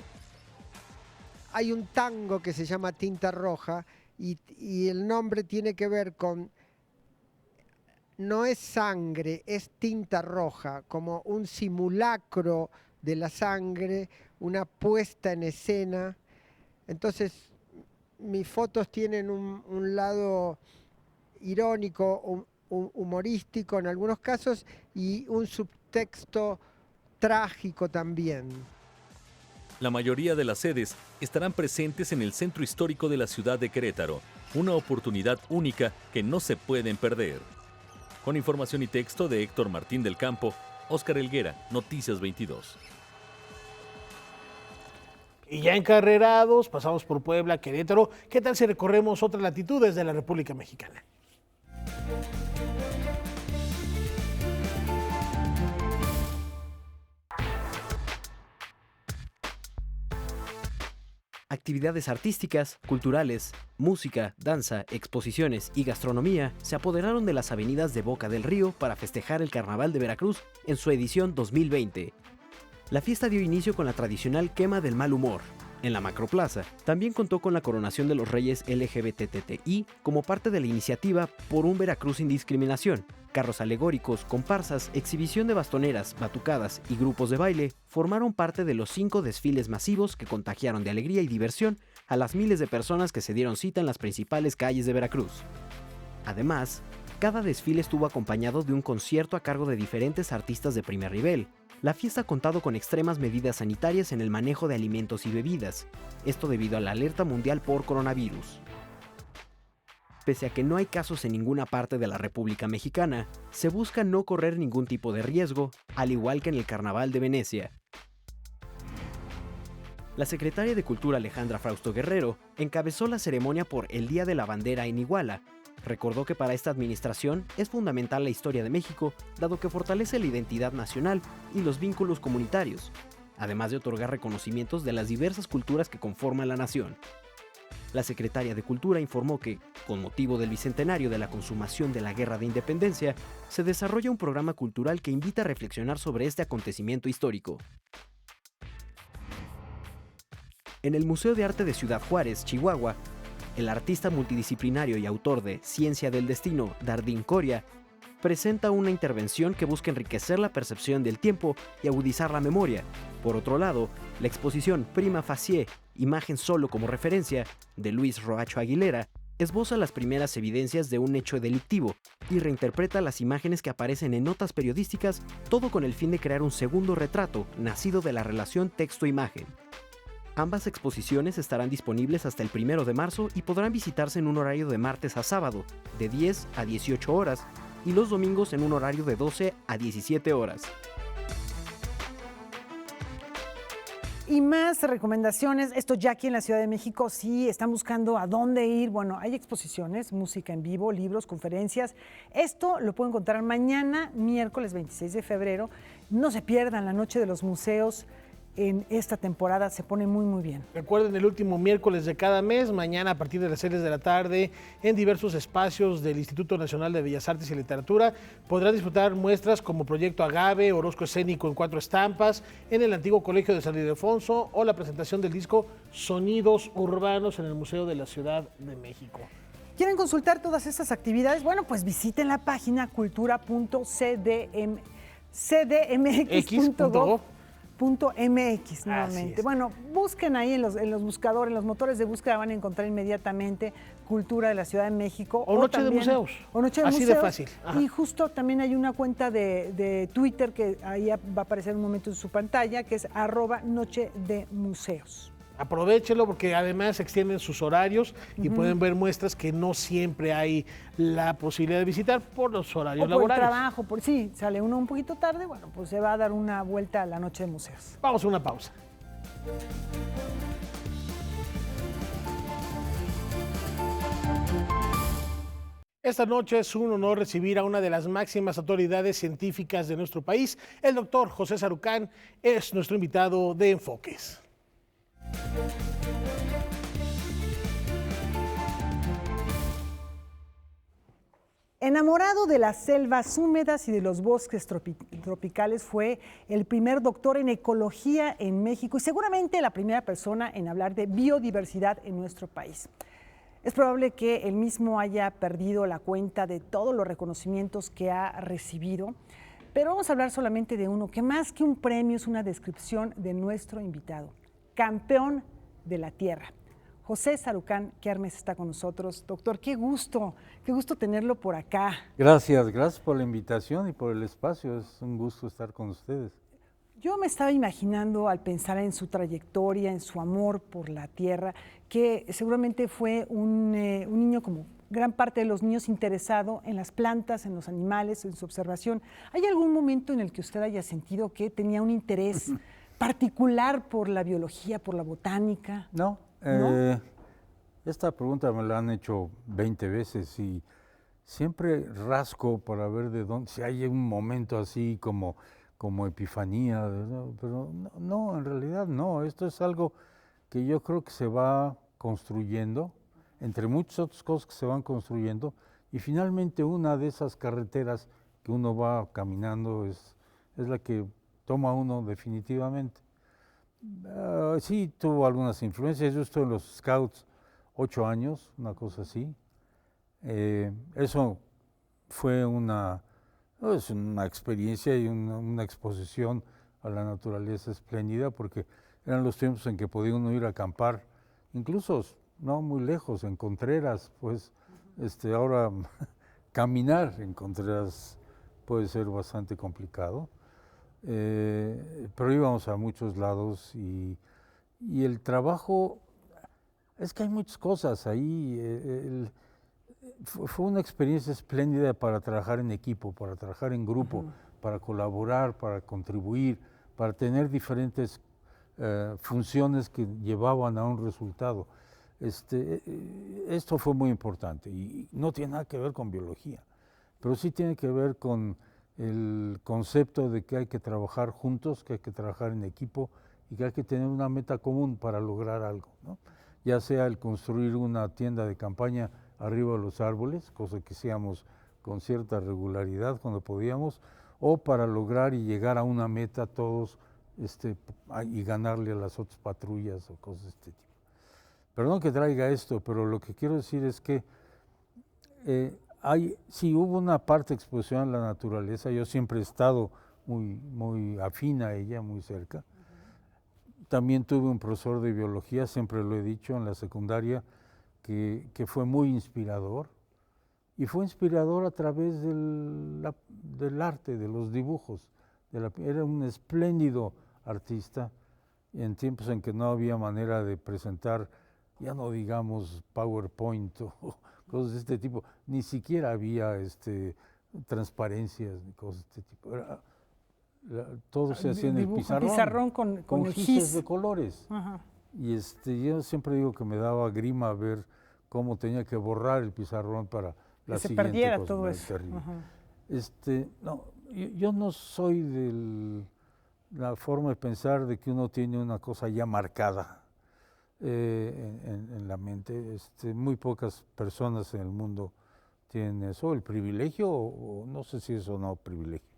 Hay un tango que se llama Tinta Roja y el nombre tiene que ver con, no es sangre, es tinta roja, como un simulacro de la sangre, una puesta en escena. Entonces, mis fotos tienen un lado irónico, humorístico en algunos casos y un subtexto trágico también. La mayoría de las sedes estarán presentes en el centro histórico de la ciudad de Querétaro, una oportunidad única que no se pueden perder. Con información y texto de Héctor Martín del Campo, Óscar Helguera, Noticias 22. Y ya encarrerados, pasamos por Puebla, Querétaro. ¿Qué tal si recorremos otras latitudes de la República Mexicana? Actividades artísticas, culturales, música, danza, exposiciones y gastronomía se apoderaron de las avenidas de Boca del Río para festejar el Carnaval de Veracruz en su edición 2020. La fiesta dio inicio con la tradicional quema del mal humor. En la Macroplaza también contó con la coronación de los reyes LGBTTI como parte de la iniciativa Por un Veracruz sin discriminación. Carros alegóricos, comparsas, exhibición de bastoneras, batucadas y grupos de baile formaron parte de los 5 desfiles masivos que contagiaron de alegría y diversión a las miles de personas que se dieron cita en las principales calles de Veracruz. Además, cada desfile estuvo acompañado de un concierto a cargo de diferentes artistas de primer nivel. La fiesta ha contado con extremas medidas sanitarias en el manejo de alimentos y bebidas, esto debido a la alerta mundial por coronavirus. Pese a que no hay casos en ninguna parte de la República Mexicana, se busca no correr ningún tipo de riesgo, al igual que en el Carnaval de Venecia. La secretaria de Cultura Alejandra Frausto Guerrero encabezó la ceremonia por el Día de la Bandera en Iguala. Recordó que para esta administración es fundamental la historia de México, dado que fortalece la identidad nacional y los vínculos comunitarios, además de otorgar reconocimientos de las diversas culturas que conforman la nación. La secretaria de Cultura informó que, con motivo del bicentenario de la consumación de la Guerra de Independencia, se desarrolla un programa cultural que invita a reflexionar sobre este acontecimiento histórico. En el Museo de Arte de Ciudad Juárez, Chihuahua, el artista multidisciplinario y autor de Ciencia del Destino, Dardín Coria, presenta una intervención que busca enriquecer la percepción del tiempo y agudizar la memoria. Por otro lado, la exposición Prima Facie, Imagen solo como referencia, de Luis Roacho Aguilera, esboza las primeras evidencias de un hecho delictivo y reinterpreta las imágenes que aparecen en notas periodísticas, todo con el fin de crear un segundo retrato nacido de la relación texto-imagen. Ambas exposiciones estarán disponibles hasta el 1 de marzo y podrán visitarse en un horario de martes a sábado, de 10 a 18 horas, y los domingos en un horario de 12 a 17 horas. Y más recomendaciones, esto ya aquí en la Ciudad de México, sí, están buscando a dónde ir. Bueno, hay exposiciones, música en vivo, libros, conferencias. Esto lo pueden encontrar mañana, miércoles 26 de febrero. No se pierdan la Noche de los Museos. En esta temporada se pone muy, muy bien. Recuerden, el último miércoles de cada mes, mañana a partir de las 6 de la tarde, en diversos espacios del Instituto Nacional de Bellas Artes y Literatura, podrán disfrutar muestras como Proyecto Agave, Orozco Escénico en 4 estampas, en el antiguo Colegio de San Ildefonso, o la presentación del disco Sonidos Urbanos en el Museo de la Ciudad de México. ¿Quieren consultar todas estas actividades? Bueno, pues visiten la página cultura.cdmx.gov.mx nuevamente. Bueno, busquen ahí en los buscadores, en los motores de búsqueda van a encontrar inmediatamente Cultura de la Ciudad de México. O Noche de Museos. O Noche de Así Museos. de fácil. Ajá. Y justo también hay una cuenta de Twitter que ahí va a aparecer en un momento en su pantalla, que es @nochedemuseos. Aprovechenlo porque además extienden sus horarios y pueden ver muestras que no siempre hay la posibilidad de visitar por los horarios laborales. Por el trabajo, sí, sale uno un poquito tarde, bueno, pues se va a dar una vuelta a la Noche de Museos. Vamos a una pausa. Esta noche es un honor recibir a una de las máximas autoridades científicas de nuestro país. El doctor José Sarucán es nuestro invitado de Enfoques. Enamorado de las selvas húmedas y de los bosques tropicales, fue el primer doctor en ecología en México y seguramente la primera persona en hablar de biodiversidad en nuestro país. Es probable que él mismo haya perdido la cuenta de todos los reconocimientos que ha recibido, pero vamos a hablar solamente de uno, que más que un premio es una descripción de nuestro invitado. Campeón de la Tierra. José Sarucán Quermes está con nosotros. Doctor, qué gusto tenerlo por acá. Gracias por la invitación y por el espacio. Es un gusto estar con ustedes. Yo me estaba imaginando al pensar en su trayectoria, en su amor por la tierra, que seguramente fue un niño como gran parte de los niños interesado en las plantas, en los animales, en su observación. ¿Hay algún momento en el que usted haya sentido que tenía un interés particular por la biología, por la botánica? No. Esta pregunta me la han hecho 20 veces y siempre rasco para ver de dónde, si hay un momento así como epifanía, pero no, en realidad no. Esto es algo que yo creo que se va construyendo, entre muchas otras cosas que se van construyendo, y finalmente una de esas carreteras que uno va caminando es la que toma uno definitivamente. Sí, tuvo algunas influencias. Yo estuve en los Scouts 8 años, una cosa así. Eso fue una experiencia y una exposición a la naturaleza espléndida, porque eran los tiempos en que podía uno ir a acampar, incluso no muy lejos, en Contreras, pues ahora caminar en Contreras puede ser bastante complicado, pero íbamos a muchos lados y el trabajo, es que hay muchas cosas ahí. Fue una experiencia espléndida para trabajar en equipo, para trabajar en grupo, para colaborar, para contribuir, para tener diferentes funciones que llevaban a un resultado. Esto fue muy importante y no tiene nada que ver con biología, pero sí tiene que ver con el concepto de que hay que trabajar juntos, que hay que trabajar en equipo y que hay que tener una meta común para lograr algo, ¿no? Ya sea el construir una tienda de campaña arriba de los árboles, cosa que hacíamos con cierta regularidad cuando podíamos, o para lograr y llegar a una meta todos y ganarle a las otras patrullas o cosas de este tipo. Perdón que traiga esto, pero lo que quiero decir es que sí hubo una parte de exposición a la naturaleza. Yo siempre he estado muy afín a ella, muy cerca. También tuve un profesor de biología, siempre lo he dicho, en la secundaria, que fue muy inspirador, y fue inspirador a través del arte, de los dibujos. Era un espléndido artista en tiempos en que no había manera de presentar, ya no digamos PowerPoint o cosas de este tipo, ni siquiera había transparencias ni cosas de este tipo. Todo se hacía en el pizarrón. Pizarrón con el gises de colores. Ajá. Y yo siempre digo que me daba grima ver cómo tenía que borrar el pizarrón para la siguiente cosa. Se perdiera todo eso. No, yo no soy de la forma de pensar de que uno tiene una cosa ya marcada en la mente. Muy pocas personas en el mundo tienen eso, el privilegio, o no sé si es o no privilegio.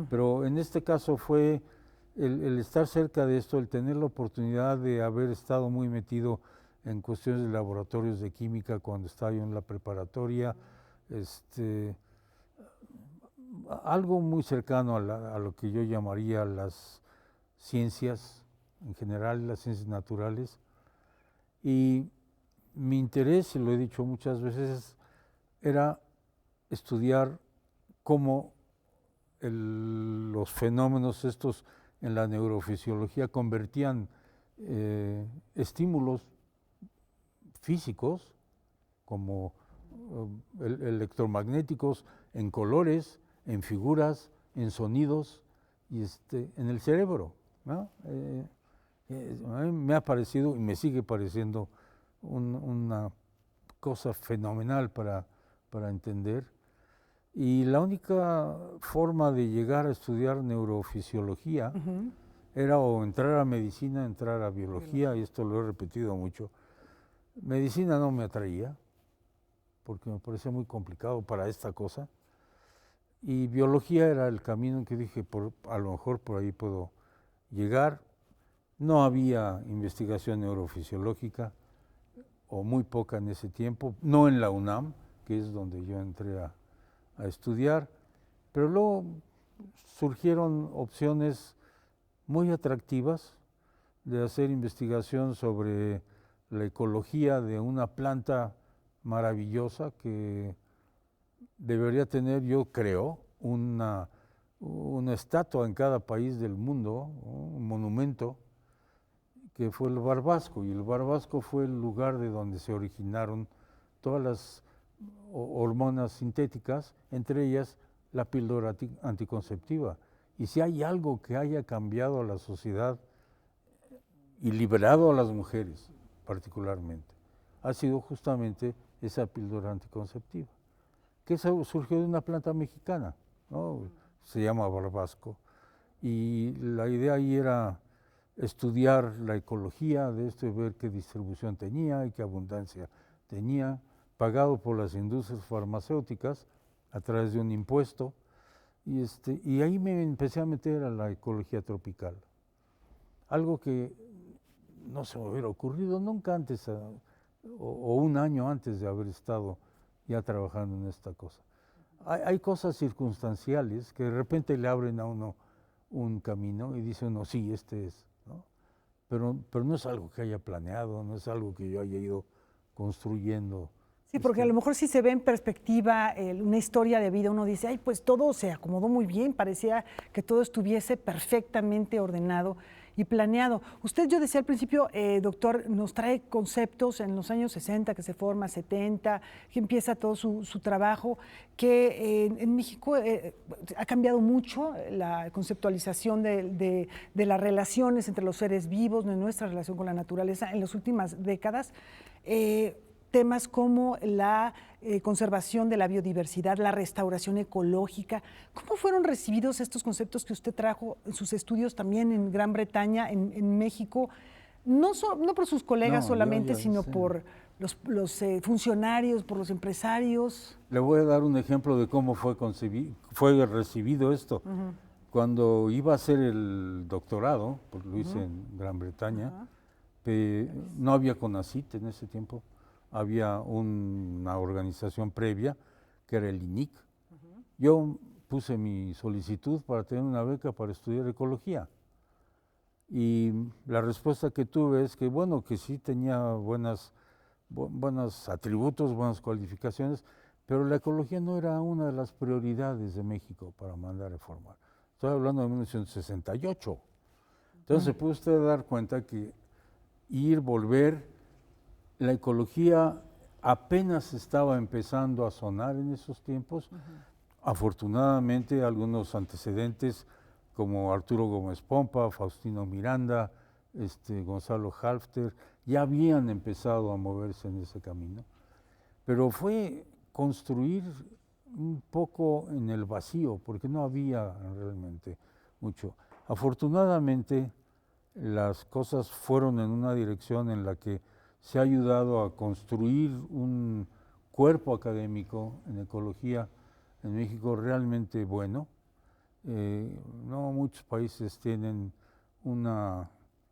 Pero en este caso fue el estar cerca de esto, el tener la oportunidad de haber estado muy metido en cuestiones de laboratorios de química cuando estaba yo en la preparatoria, algo muy cercano a lo que yo llamaría las ciencias en general, las ciencias naturales. Y mi interés, y lo he dicho muchas veces, era estudiar cómo los fenómenos estos en la neurofisiología convertían estímulos físicos como electromagnéticos en colores, en figuras, en sonidos y en el cerebro, ¿no? A mí me ha parecido y me sigue pareciendo una cosa fenomenal para entender. Y la única forma de llegar a estudiar neurofisiología era o entrar a medicina, entrar a biología, y esto lo he repetido mucho. Medicina no me atraía, porque me parecía muy complicado para esta cosa. Y biología era el camino en que dije, a lo mejor por ahí puedo llegar. No había investigación neurofisiológica, o muy poca en ese tiempo, no en la UNAM, que es donde yo entré a estudiar, pero luego surgieron opciones muy atractivas de hacer investigación sobre la ecología de una planta maravillosa que debería tener, yo creo, una una estatua en cada país del mundo, un monumento, que fue el Barbasco, y el Barbasco fue el lugar de donde se originaron todas las hormonas sintéticas, entre ellas la píldora anticonceptiva. Y si hay algo que haya cambiado a la sociedad y liberado a las mujeres particularmente, ha sido justamente esa píldora anticonceptiva, que surgió de una planta mexicana, ¿no? Se llama Barbasco, y la idea ahí era estudiar la ecología de esto y ver qué distribución tenía y qué abundancia tenía, pagado por las industrias farmacéuticas a través de un impuesto, y ahí me empecé a meter a la ecología tropical, algo que no se me hubiera ocurrido nunca antes, o un año antes de haber estado ya trabajando en esta cosa. Hay cosas circunstanciales que de repente le abren a uno un camino y dice uno, sí, este es, ¿no? Pero no es algo que haya planeado, no es algo que yo haya ido construyendo. Sí, porque a lo mejor si se ve en perspectiva una historia de vida, uno dice, ay, pues todo se acomodó muy bien, parecía que todo estuviese perfectamente ordenado y planeado. Usted, yo decía al principio, doctor, nos trae conceptos en los años 60, que se forma, 70, que empieza todo su trabajo, que en México ha cambiado mucho la conceptualización de las relaciones entre los seres vivos, de nuestra relación con la naturaleza en las últimas décadas. Temas como la conservación de la biodiversidad, la restauración ecológica. ¿Cómo fueron recibidos estos conceptos que usted trajo en sus estudios también en Gran Bretaña, en México? No por sus colegas solamente, sino por los funcionarios, por los empresarios. Le voy a dar un ejemplo de cómo fue recibido esto. Cuando iba a hacer el doctorado, porque lo hice en Gran Bretaña, no había CONACYT en ese tiempo. Había una organización previa, que era el INIC. Yo puse mi solicitud para tener una beca para estudiar ecología. Y la respuesta que tuve es que, bueno, que sí tenía buenos atributos, buenas cualificaciones, pero la ecología no era una de las prioridades de México para mandar a formar. Estoy hablando de 1968. Entonces se puede usted dar cuenta que volver, la ecología apenas estaba empezando a sonar en esos tiempos. Afortunadamente, algunos antecedentes como Arturo Gómez Pompa, Faustino Miranda, Gonzalo Halfter, ya habían empezado a moverse en ese camino. Pero fue construir un poco en el vacío, porque no había realmente mucho. Afortunadamente, las cosas fueron en una dirección en la que se ha ayudado a construir un cuerpo académico en ecología en México realmente bueno. No muchos países tienen una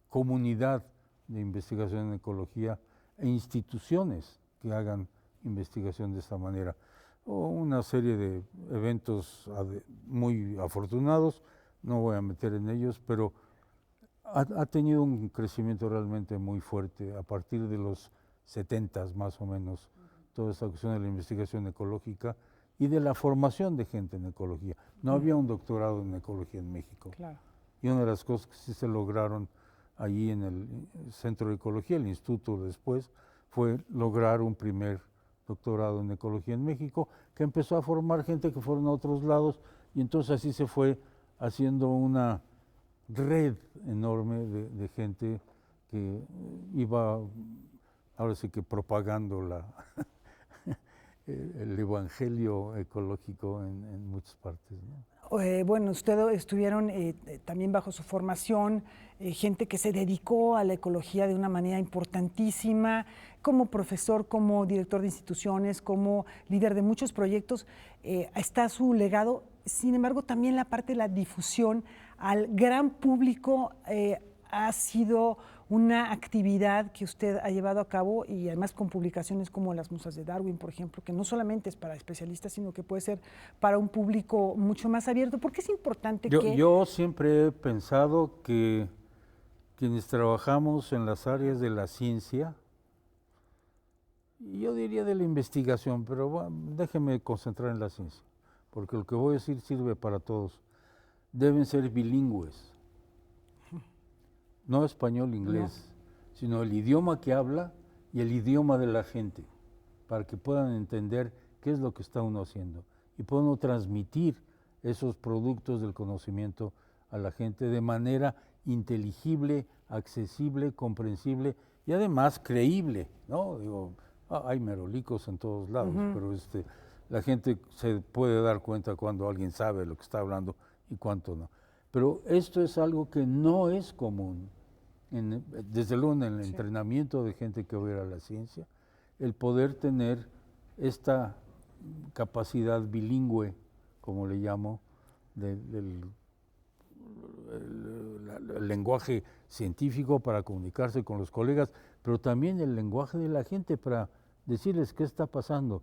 comunidad de investigación en ecología e instituciones que hagan investigación de esta manera. Una serie de eventos muy afortunados, no voy a meter en ellos, pero ha tenido un crecimiento realmente muy fuerte a partir de los 70 más o menos, toda esta cuestión de la investigación ecológica y de la formación de gente en ecología. No había un doctorado en ecología en México. Claro. Y una de las cosas que sí se lograron allí en el Centro de Ecología, el instituto después, fue lograr un primer doctorado en ecología en México, que empezó a formar gente que fueron a otros lados, y entonces así se fue haciendo una red enorme de gente que iba, ahora sí que propagando el evangelio ecológico en muchas partes, ¿no? Bueno, ustedes estuvieron también bajo su formación, gente que se dedicó a la ecología de una manera importantísima, como profesor, como director de instituciones, como líder de muchos proyectos, está su legado. Sin embargo, también la parte de la difusión al gran público ha sido una actividad que usted ha llevado a cabo, y además con publicaciones como Las Musas de Darwin, por ejemplo, que no solamente es para especialistas, sino que puede ser para un público mucho más abierto. ¿Por qué es importante Yo siempre he pensado que quienes trabajamos en las áreas de la ciencia, yo diría de la investigación, pero bueno, déjeme concentrar en la ciencia, porque lo que voy a decir sirve para todos. deben ser bilingües. No español-inglés, sino el idioma que habla y el idioma de la gente, para que puedan entender qué es lo que está uno haciendo y puedan transmitir esos productos del conocimiento a la gente de manera inteligible, accesible, comprensible y además creíble, ¿no? Digo, hay merolicos en todos lados, pero la gente se puede dar cuenta cuando alguien sabe lo que está hablando y cuánto no. Pero esto es algo que no es común, desde luego en el entrenamiento de gente que va a ir a la ciencia, el poder tener esta capacidad bilingüe, como le llamo, del lenguaje científico para comunicarse con los colegas, pero también el lenguaje de la gente para decirles qué está pasando.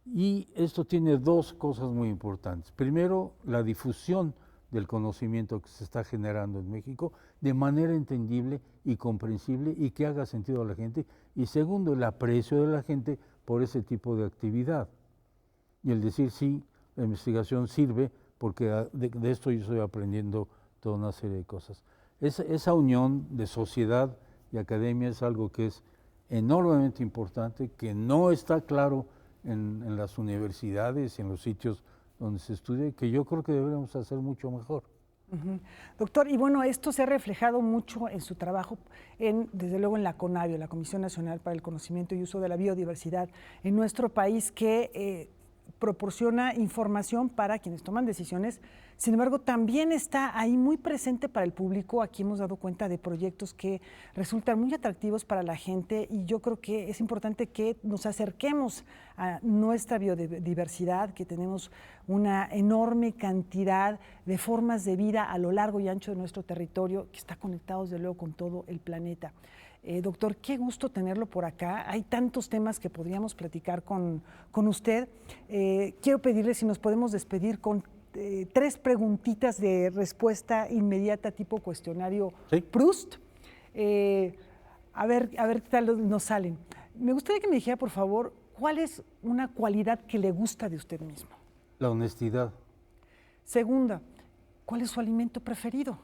Y esto tiene dos cosas muy importantes. Primero, la difusión del conocimiento que se está generando en México de manera entendible y comprensible y que haga sentido a la gente. Y segundo, el aprecio de la gente por ese tipo de actividad. Y el decir, sí, la investigación sirve porque de esto yo estoy aprendiendo toda una serie de cosas. Esa unión de sociedad y academia es algo que es enormemente importante, que no está claro en las universidades y en los sitios donde se estudia, que yo creo que deberíamos hacer mucho mejor. Doctor, y bueno, esto se ha reflejado mucho en su trabajo, desde luego en la CONABIO, la Comisión Nacional para el Conocimiento y Uso de la Biodiversidad en nuestro país, que proporciona información para quienes toman decisiones. Sin embargo, también está ahí muy presente para el público. Aquí hemos dado cuenta de proyectos que resultan muy atractivos para la gente y yo creo que es importante que nos acerquemos a nuestra biodiversidad, que tenemos una enorme cantidad de formas de vida a lo largo y ancho de nuestro territorio, que está conectado desde luego con todo el planeta. Doctor, qué gusto tenerlo por acá. Hay tantos temas que podríamos platicar con usted. Quiero pedirle si nos podemos despedir con 3 preguntitas de respuesta inmediata, tipo cuestionario Proust. A ver qué tal nos salen. Me gustaría que me dijera, por favor, ¿cuál es una cualidad que le gusta de usted mismo? La honestidad. Segunda, ¿cuál es su alimento preferido?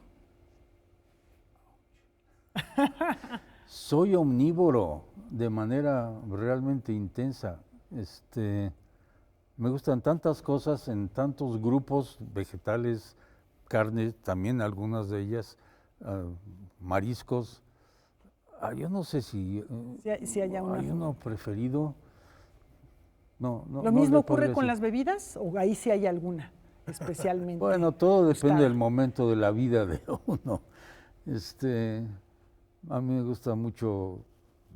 Soy omnívoro de manera realmente intensa. Me gustan tantas cosas en tantos grupos, vegetales, carnes, también algunas de ellas, mariscos. Yo no sé si hay uno preferido. No, ¿Lo mismo ocurre con las bebidas o ahí sí hay alguna especialmente? Bueno, todo depende del momento de la vida de uno. A mí me gusta mucho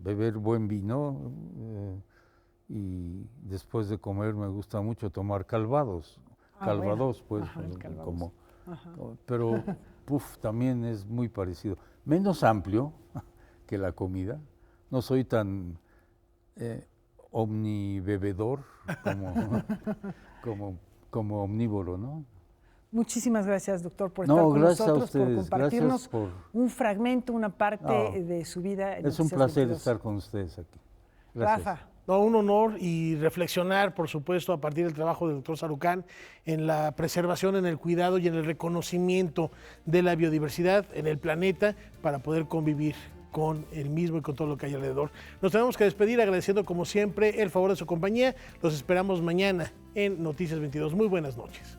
beber buen vino y después de comer me gusta mucho tomar calvados. Calvados, pues, pero también es muy parecido. Menos amplio que la comida. No soy tan omnibebedor como omnívoro, ¿no? Muchísimas gracias, doctor, por estar con nosotros, por compartirnos un fragmento, una parte de su vida. Es un placer estar con ustedes aquí. Gracias. Rafa. No, un honor y reflexionar, por supuesto, a partir del trabajo del doctor Sarucán en la preservación, en el cuidado y en el reconocimiento de la biodiversidad en el planeta para poder convivir con el mismo y con todo lo que hay alrededor. Nos tenemos que despedir agradeciendo como siempre el favor de su compañía. Los esperamos mañana en Noticias 22. Muy buenas noches.